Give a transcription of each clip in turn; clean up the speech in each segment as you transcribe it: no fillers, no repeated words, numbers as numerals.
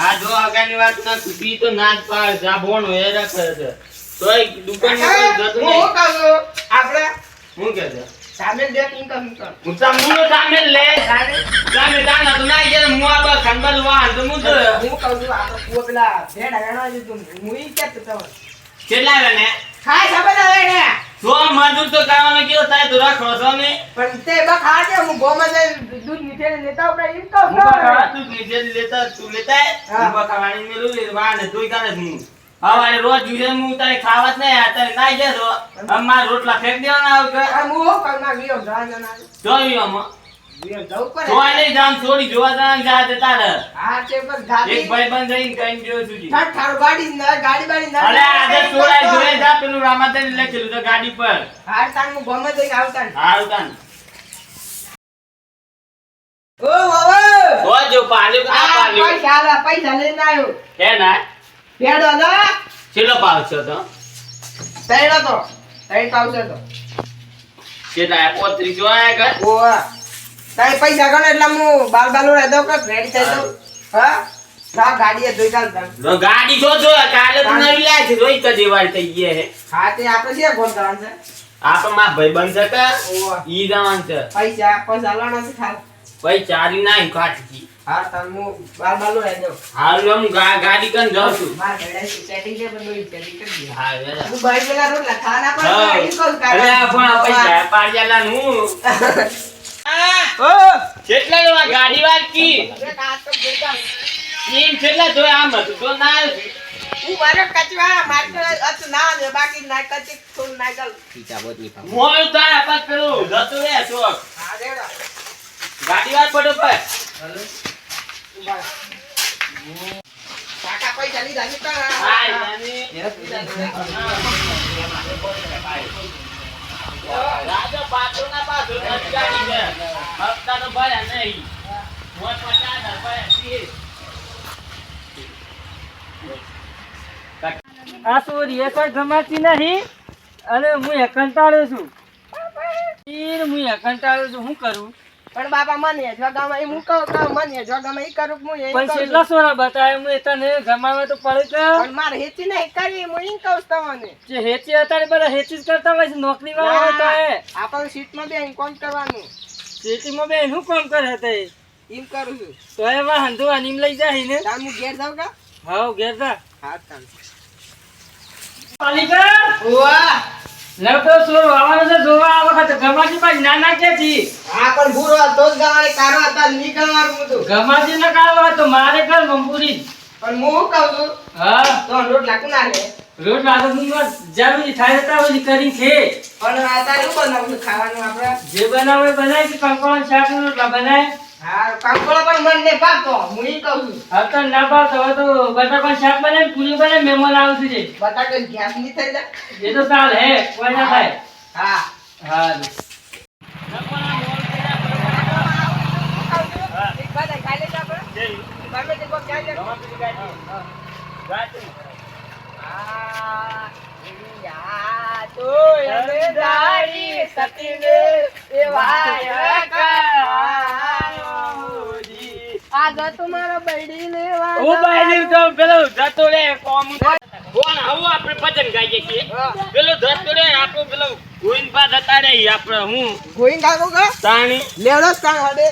આ જો આગળની વાત ના કુટી તો ના જ પાડે છે. આ બોન હોય રાખે છે તોય દુકાનમાં કોઈ જતું નહીં. હું કહું આપણે હું કહે છે સામે દેખ ઇન્કમ હું તમને સામે લે સામે દાના તો ના જે હું આ ખંડલ વાહન તો હું તો હું કહું છું આપણે કુવા પેલા ભેડા વેણવા જતું હું ઈ કેતો તમે કેટલા ને ખાય ખબર આવે ને જો મજૂર તો કામનો કયો થાય તો રાખો છો ને પણ તે બા ખાજે હું ગોમાં જઈને દૂધ નીચે લેતા આપણે એમ કહું હું બકા તું નીચે લેતા તું લેતા હા. હું બકા વાણી મેલું લે વાને તોય કાલે હું હવારે રોજ જુએ હું તારે ખાવા જ નહીં અત્યારે નાઈ જતો અમાર રોટલા ફેંક દેવાના આવે કે આ હું હું કહું ના ગયો જાના જોયું આમાં ગયો જવું પડે જોવા નહીં જામ છોડી જોવા જવાનું જા દેતા રહે હા તે બસ ગાડી એક ભાઈ બંધ રહીને કઈ જોયું સુધી ઠાઠ ઠાઠ ગાડી બાડી ના અરે આજે છોડાય જોઈ જા પેલું રામાતન લખેલું તો ગાડી પર હાર તાન હું ગોમાં જઈને આવતા ને હારું તાન ઓ બાબા જો પાલ્યો કે ના પાલ્યો પૈસા લઈને આવ્યો હે ના પેડો ના ચેલો પાવ છો તો તૈણો તો તૈણ પાવશે તો કેટલા 35 જોયા કે ઓવા તારે પૈસા ગણ એટલે હું બાલ રહેતો કે રેડી થઈ જાઉં હા ના ગાડીએ જોઈ ચાલતા નો ગાડી જો કાલે તો નવી લાય છે રોઈ તો દિવાળી થઈ ગઈ હે હા તે આપણે છે ફોન કરવાનું છે આ તો માં ભાઈ બંધ છે કે ઓવા ઈ જવાન છે પૈસા લાવવાના છે ખાલી ભાઈ ચારી નાઈ કાઠી હા તાર હું બાલ રહેતો હાલ હું ગાડી કન જાઉં છું માર ઘરે સેટિંગ છે પણ દોઈ સેટિંગ કરી દે હા વેલા હું ભાઈ પેલા રોટલા ખાના પર હા. ઈ કોલ અરે આ પણ પૈસા પાડ્યાલા હું ઓ કેટલા લેવા ગાડી વાળકી બે કાચ તો દેતા ઈમ કેટલા જોય આમ હતું તો ના હું મારે કચવા મારે અત ના દે બાકી ના કચી થોડું ના ગલ મોય તારા પાસ પેલું જતું રે ચોક હા દેડા ગાડી વાર પડો પર ઉભા કાકા પૈસા લીધા ની તા હાય નાની રાજા પાછો ના પાછો ગાડી છે હપ્તા તો ભર્યા નહીં મોય 50,000 ભર્યા આ સોરી એ કોઈ ગમાતી નહીં અને હું કંટાળ્યો છું શું કરું પણ બાપા મને જગામાં એ મૂકો કે મને જગામાં ઈ કરું હું એ પણ કરું કેટલા સોરા બતાવે હું તને ગમાવા તો પડે કે પણ મારે હેચી નહીં કરી હું ઈ કહું તમને જે હેચી અત્યારે બધા હેચી જ કરતા હોય છે નોકરી વાળા હોય તો એ આપણે સીટમાં બેહીને કોણ કરવાનું ખેતીમાં બેન શું કામ કરે તે એમ કરું છું તો એ વાંધો આનીમ લઈ જાય ને તાર હું ઘેર જાઉં કા હાવ ઘેર જા હા તાર પાલિકા ઓવા લવતો સોર આવવાનો છે જોવા આ વખત ગમાજી પાછી નાના કે છી હા પણ ભૂરો તો જ ગાવાય કારો હતા ની ગાવાનું બધું ગમાજી ન કાઢવા તો મારે કર મંબુરી પણ હું કહું છું હા તો રોટલા કુના લે રોજ લાગો મુંગા જરૂરી થાય તા ઓલી કરી છે પણ આ તારે શું બનાવવું છે ખાવાનું આપણે જે બનાવે બનાય કે કંકોણ શાક નું રોટલા બનાય હા કાંકોળો પણ મન ને પાતો હું ઈ કહું છું હવે ના પાસ હવે તો બટાકા શાક બનાય પૂરી બનાય મહેમાન આવશે છે બટાકા ગેસ ની થઈ જાય એ તો ચાલ હે કોઈ ના થાય હા હા એક બાદ ખાઈ લેજો આપણે બામે તે કોક ખાઈ લે આ યા તો એને દાડી સતીને એવાય કાયોજી આ જો તમારો બૈડી લેવા ઓ બાઈ તો પેલો જતો રે કોમ કોણ આવું આપણે ભજન ગાઈએ છીએ પેલો જતો રે આપણો પેલો ગોવિંદબા જતા રે આપણે હું ગોઈન કાકો કા તાણી લેવડો કાં હડે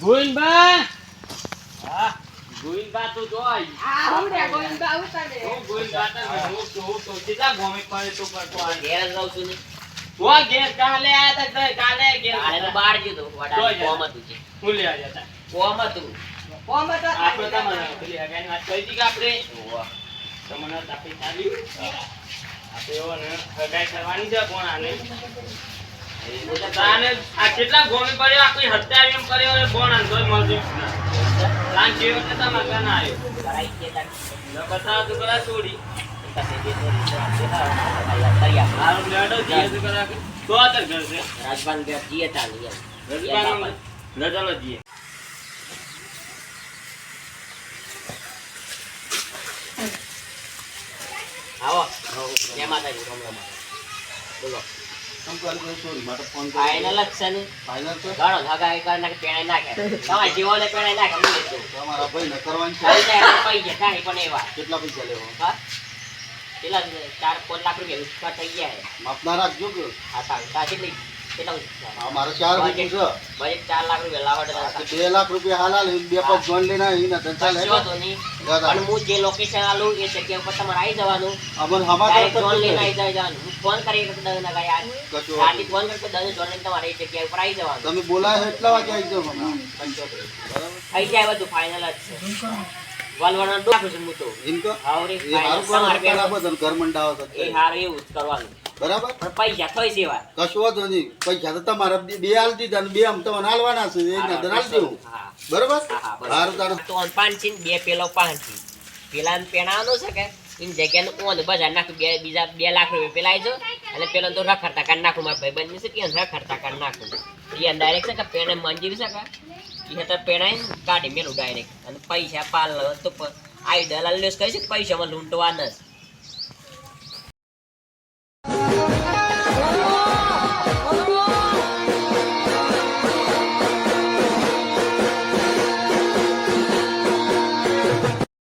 ગોવિંદબા હા ગોવિંદબા તો જોઈ આ હું રે ગોઈન બા ઉતારે હું ગોવિંદબા તો કેટલા ગોમે પડે તો પર તો ઘેર જાઉં છું ને તો ઘેર કાલે આયા તા કાલે ઘેર આને બહાર જતો વડા કોમ હતું છે હું લે આવ્યા તા કોમ હતું કોમ તો આપણે તમને પેલી આગળની વાત કરી હતી કે આપણે તમને તાપી ચાલ્યું આપણે એવો ને હગાઈ કરવાની છે કોણ આને તાને આ કેટલા ગોમે પડ્યો આ કોઈ હત્યા એમ કર્યો એ કોણ આન તોય મળતું તાન જેવો કે તમાર કાન આવ્યો કરાઈ કે તા ન બતા તો કરા છોડી કસે જે તો તૈયાર આરો લેડો જીએ તો કરા તો આતર ઘર છે રાજબાન બે જીએ ચાલી રજબાનો લજાલો જીએ આવો જય માતાજી રામ રામ બોલો ફાઇનલ જ છે ને. ઘણો હગાઈ કરી નાખે, પેણાઈ નાખે. તમારા જીવોને પેણાઈ નાખે, હું લેતો. પૈસા કાંઈ પણ એવા. હા? કેટલા 4-5 લાખ રૂપિયા ઉછા થઈ ગયા છે. હા, તાર કેટલી કેટલા ઉછા? બજેટ 4 લાખ રૂપિયા લાવવા હતા. 2 લાખ રૂપિયા હાલ હાલ બે પગ જોન લઈને આવીને ધંધા લે. કશો વાંધો નહીં. પણ હું જે લોકેશન આલું એ જગ્યા ઉપર તમારે આવી જવાનું. અમન હમા ડાયરેક્ટ કરતા જોન લઈને આવી જવાનું. હું ફોન કરી દઉં ના ગાય યાર. કશો રાતે ફોન કરતો દસ જોન લઈને તમારે એ જગ્યા ઉપર આવી જવાનું. તમે બોલાય એટલા વાગે આવી જાવ હમણાં. થઈ જાય બધું ફાઇનલ જ છે. વલવણનો ડોકું છું હું તો. ઇનકો હાવરે એ હારું કરો તમારે તારા બદન ઘર મંડાવો તો એ હારું એવું જ કરવાનું. બરાબર. પણ પૈસા થઈ સેવા. કશું વાંધો નહીં. પૈસા તો તમારા બે હાલ દીધા ને બે આમ તમને હાલવાના છે. એક ના હાલ દેવું. હા બરાબર. હા હારું તારું તો 5 થી 2 પેલો 5 થી પેલા પેણાનો છે કે ઇન જગ્યાનું ઓન બજાર નાખું બીજા 2 લાખ રૂપિયા પેલા આવી જાવ અને પેલો તો રખડતા કાઢ નાખું મારા ભાઈબંધ છે કે રખડતા કાઢ નાખું એ ડાયરેક્ટ છે કે પેણે મંજૂરી છે કે એ તો પેણાઈ કાઢી મેલું ડાયરેક્ટ અને પૈસા પાલ તો આઈ દલાલ લેસ કહી છે પૈસામાં લૂંટવા નથી.